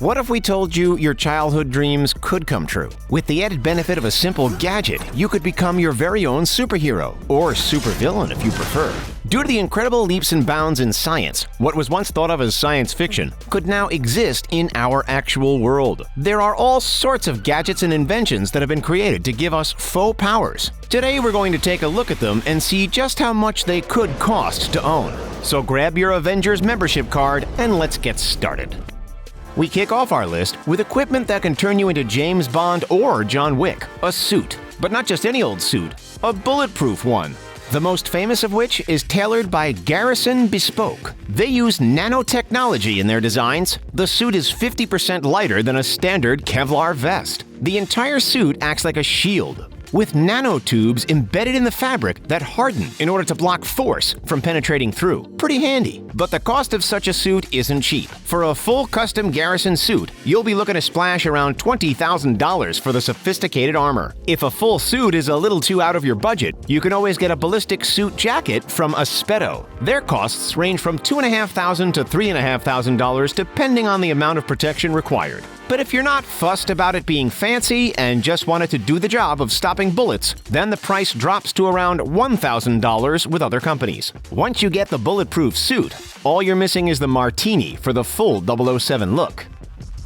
What if we told you your childhood dreams could come true? With the added benefit of a simple gadget, you could become your very own superhero, or supervillain if you prefer. Due to the incredible leaps and bounds in science, what was once thought of as science fiction could now exist in our actual world. There are all sorts of gadgets and inventions that have been created to give us faux powers. Today we're going to take a look at them and see just how much they could cost to own. So grab your Avengers membership card and let's get started. We kick off our list with equipment that can turn you into James Bond or John Wick, a suit. But not just any old suit, a bulletproof one. The most famous of which is tailored by Garrison Bespoke. They use nanotechnology in their designs. The suit is 50% lighter than a standard Kevlar vest. The entire suit acts like a shield, with nanotubes embedded in the fabric that harden in order to block force from penetrating through. Pretty handy. But the cost of such a suit isn't cheap. For a full custom Garrison suit, you'll be looking to splash around $20,000 for the sophisticated armor. If a full suit is a little too out of your budget, you can always get a ballistic suit jacket from Aspeto. Their costs range from $2,500 to $3,500 depending on the amount of protection required. But if you're not fussed about it being fancy and just want it to do the job of stopping bullets, then the price drops to around $1,000 with other companies. Once you get the bulletproof suit, all you're missing is the martini for the full 007 look.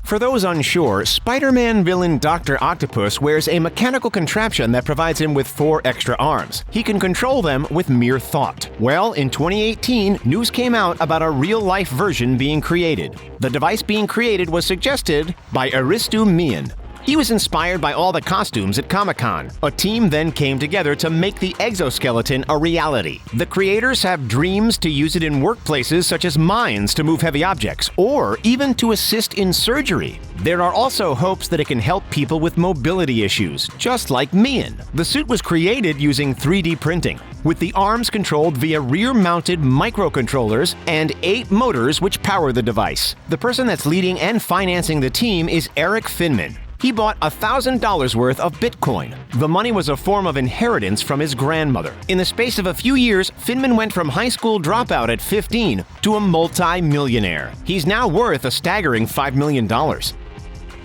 For those unsure, Spider-Man villain Dr. Octopus wears a mechanical contraption that provides him with 4 extra arms. He can control them with mere thought. Well, in 2018, news came out about a real-life version being created. The device being created was suggested by Aristu Mian. He was inspired by all the costumes at Comic-Con. A team then came together to make the exoskeleton a reality. The creators have dreams to use it in workplaces such as mines to move heavy objects, or even to assist in surgery. There are also hopes that it can help people with mobility issues, just like Mian. The suit was created using 3D printing, with the arms controlled via rear-mounted microcontrollers and 8 motors which power the device. The person that's leading and financing the team is Eric Finman. He bought $1,000 worth of Bitcoin. The money was a form of inheritance from his grandmother. In the space of a few years, Finman went from high school dropout at 15 to a multi-millionaire. He's now worth a staggering $5 million.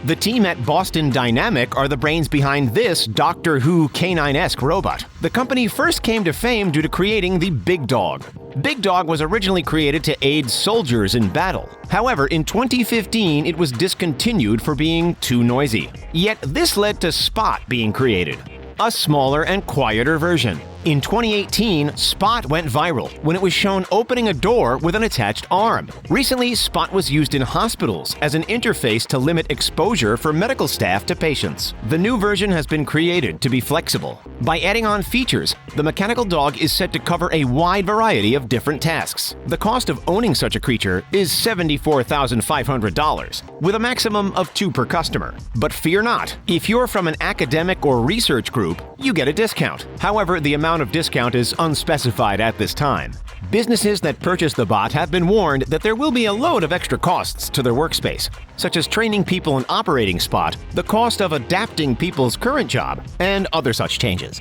The team at Boston Dynamic are the brains behind this Doctor Who canine-esque robot. The company first came to fame due to creating the Big Dog. Big Dog was originally created to aid soldiers in battle. However, in 2015, it was discontinued for being too noisy. Yet this led to Spot being created, a smaller and quieter version. In 2018, Spot went viral when it was shown opening a door with an attached arm. Recently, Spot was used in hospitals as an interface to limit exposure for medical staff to patients. The new version has been created to be flexible. By adding on features, the mechanical dog is set to cover a wide variety of different tasks. The cost of owning such a creature is $74,500, with a maximum of 2 per customer. But fear not, if you're from an academic or research group, you get a discount. However, the amount of discount is unspecified at this time. Businesses that purchase the bot have been warned that there will be a load of extra costs to their workspace, such as training people in operating Spot, the cost of adapting people's current job, and other such changes.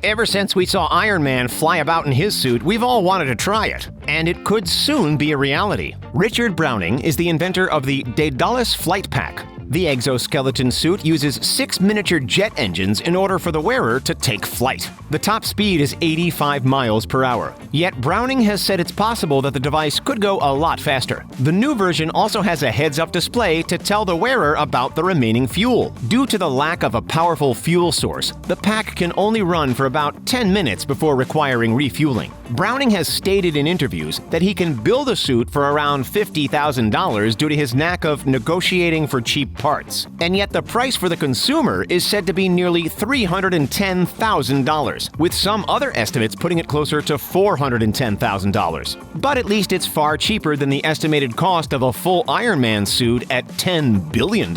Ever since we saw Iron Man fly about in his suit, we've all wanted to try it, and it could soon be a reality. Richard Browning is the inventor of the Daedalus Flight Pack. The exoskeleton suit uses 6 miniature jet engines in order for the wearer to take flight. The top speed is 85 miles per hour. Yet Browning has said it's possible that the device could go a lot faster. The new version also has a heads-up display to tell the wearer about the remaining fuel. Due to the lack of a powerful fuel source, the pack can only run for about 10 minutes before requiring refueling. Browning has stated in interviews that he can build a suit for around $50,000 due to his knack of negotiating for cheap parts. And yet the price for the consumer is said to be nearly $310,000, with some other estimates putting it closer to $410,000. But at least it's far cheaper than the estimated cost of a full Iron Man suit at $10 billion.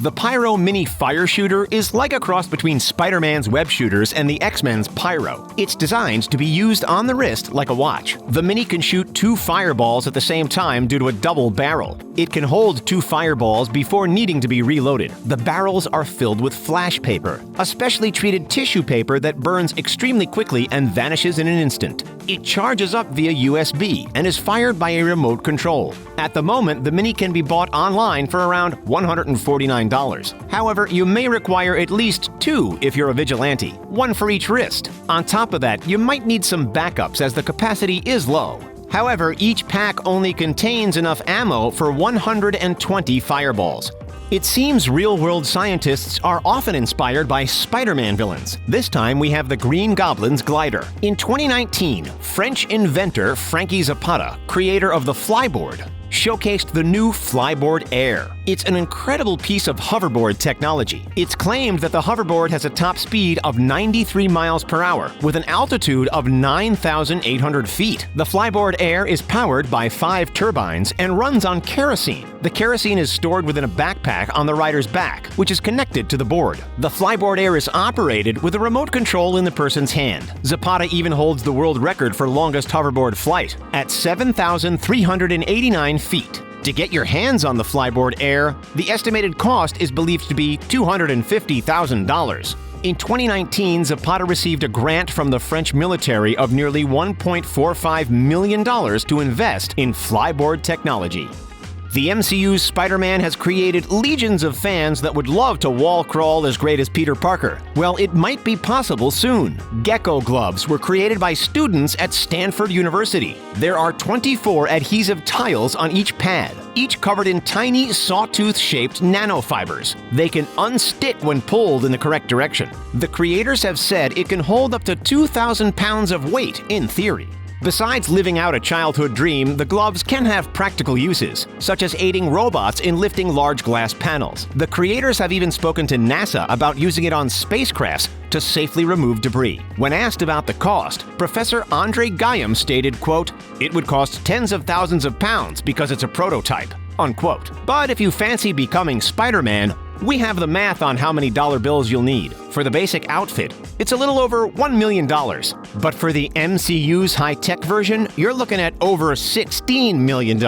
The Pyro Mini fire shooter is like a cross between Spider-Man's web shooters and the X-Men's Pyro. It's designed to be used on the wrist like a watch. The Mini can shoot 2 fireballs at the same time due to a double barrel. It can hold 2 fireballs before needing to be reloaded. The barrels are filled with flash paper, a specially treated tissue paper that burns extremely quickly and vanishes in an instant. It charges up via USB and is fired by a remote control. At the moment, the Mini can be bought online for around $149. However, you may require at least 2 if you're a vigilante, 1 for each wrist. On top of that, you might need some backups as the capacity is low. However, each pack only contains enough ammo for 120 fireballs. It seems real-world scientists are often inspired by Spider-Man villains. This time we have the Green Goblin's glider. In 2019, French inventor Frankie Zapata, creator of the Flyboard, showcased the new Flyboard Air. It's an incredible piece of hoverboard technology. It's claimed that the hoverboard has a top speed of 93 miles per hour with an altitude of 9,800 feet. The Flyboard Air is powered by 5 turbines and runs on kerosene. The kerosene is stored within a backpack on the rider's back, which is connected to the board. The Flyboard Air is operated with a remote control in the person's hand. Zapata even holds the world record for longest hoverboard flight at 7,389 feet. To get your hands on the Flyboard Air, the estimated cost is believed to be $250,000. In 2019, Zapata received a grant from the French military of nearly $1.45 million to invest in flyboard technology. The MCU's Spider-Man has created legions of fans that would love to wall crawl as great as Peter Parker. Well, it might be possible soon. Gecko Gloves were created by students at Stanford University. There are 24 adhesive tiles on each pad, each covered in tiny sawtooth-shaped nanofibers. They can unstick when pulled in the correct direction. The creators have said it can hold up to 2,000 pounds of weight in theory. Besides living out a childhood dream, the gloves can have practical uses, such as aiding robots in lifting large glass panels. The creators have even spoken to NASA about using it on spacecrafts to safely remove debris. When asked about the cost, Professor Andre Guyam stated, quote, "It would cost tens of thousands of pounds because it's a prototype," unquote. But if you fancy becoming Spider-Man, we have the math on how many dollar bills you'll need. For the basic outfit, it's a little over $1 million. But for the MCU's high-tech version, you're looking at over $16 million.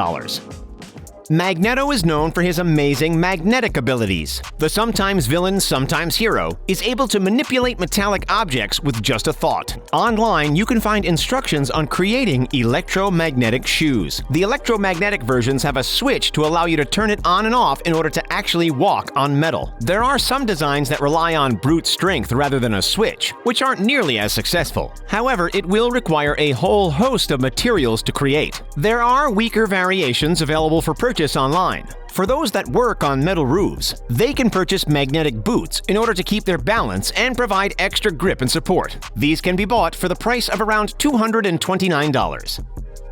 Magneto is known for his amazing magnetic abilities. The sometimes villain, sometimes hero is able to manipulate metallic objects with just a thought. Online, you can find instructions on creating electromagnetic shoes. The electromagnetic versions have a switch to allow you to turn it on and off in order to actually walk on metal. There are some designs that rely on brute strength rather than a switch, which aren't nearly as successful. However, it will require a whole host of materials to create. There are weaker variations available for purchase online. For those that work on metal roofs, they can purchase magnetic boots in order to keep their balance and provide extra grip and support. These can be bought for the price of around $229.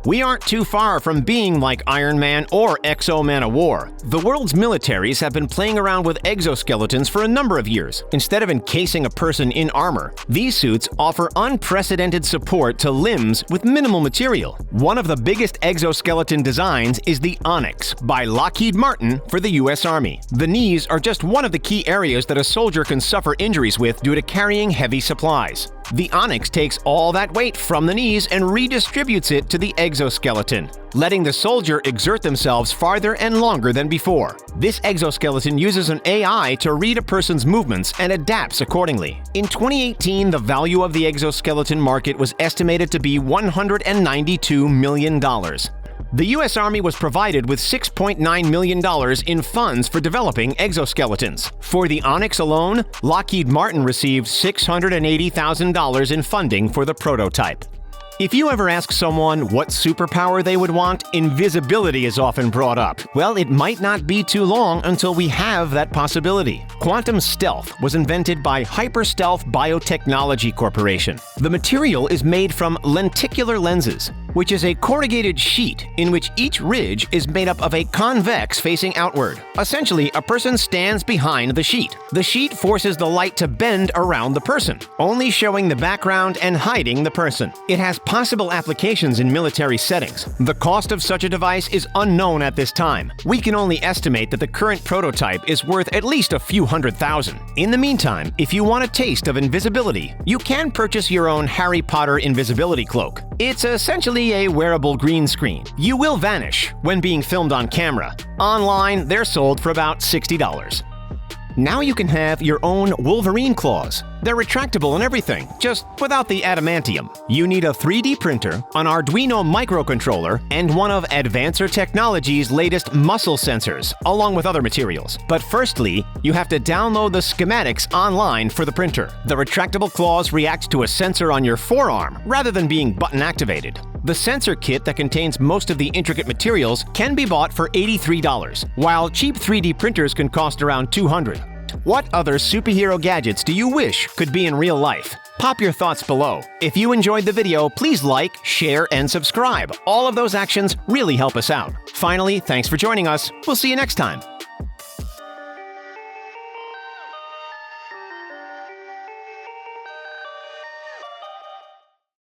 We aren't too far from being like Iron Man or X-O Man of War. The world's militaries have been playing around with exoskeletons for a number of years. Instead of encasing a person in armor, these suits offer unprecedented support to limbs with minimal material. One of the biggest exoskeleton designs is the Onyx by Lockheed Martin for the US Army. The knees are just one of the key areas that a soldier can suffer injuries with due to carrying heavy supplies. The Onyx takes all that weight from the knees and redistributes it to the exoskeleton, letting the soldier exert themselves farther and longer than before. This exoskeleton uses an AI to read a person's movements and adapts accordingly. In 2018, the value of the exoskeleton market was estimated to be $192 million. The U.S. Army was provided with $6.9 million in funds for developing exoskeletons. For the Onyx alone, Lockheed Martin received $680,000 in funding for the prototype. If you ever ask someone what superpower they would want, invisibility is often brought up. Well, it might not be too long until we have that possibility. Quantum stealth was invented by Hyperstealth Biotechnology Corporation. The material is made from lenticular lenses, which is a corrugated sheet in which each ridge is made up of a convex facing outward. Essentially, a person stands behind the sheet. The sheet forces the light to bend around the person, only showing the background and hiding the person. It has possible applications in military settings. The cost of such a device is unknown at this time. We can only estimate that the current prototype is worth at least a few $100,000. In the meantime, if you want a taste of invisibility, you can purchase your own Harry Potter invisibility cloak. It's essentially a wearable green screen. You will vanish when being filmed on camera. Online, they're sold for about $60. Now you can have your own Wolverine Claws. They're retractable and everything, just without the adamantium. You need a 3D printer, an Arduino microcontroller, and one of Advancer Technology's latest muscle sensors, along with other materials. But firstly, you have to download the schematics online for the printer. The retractable claws react to a sensor on your forearm, rather than being button activated. The sensor kit that contains most of the intricate materials can be bought for $83, while cheap 3D printers can cost around $200. What other superhero gadgets do you wish could be in real life? Pop your thoughts below. If you enjoyed the video, please like, share, and subscribe. All of those actions really help us out. Finally, thanks for joining us. We'll see you next time.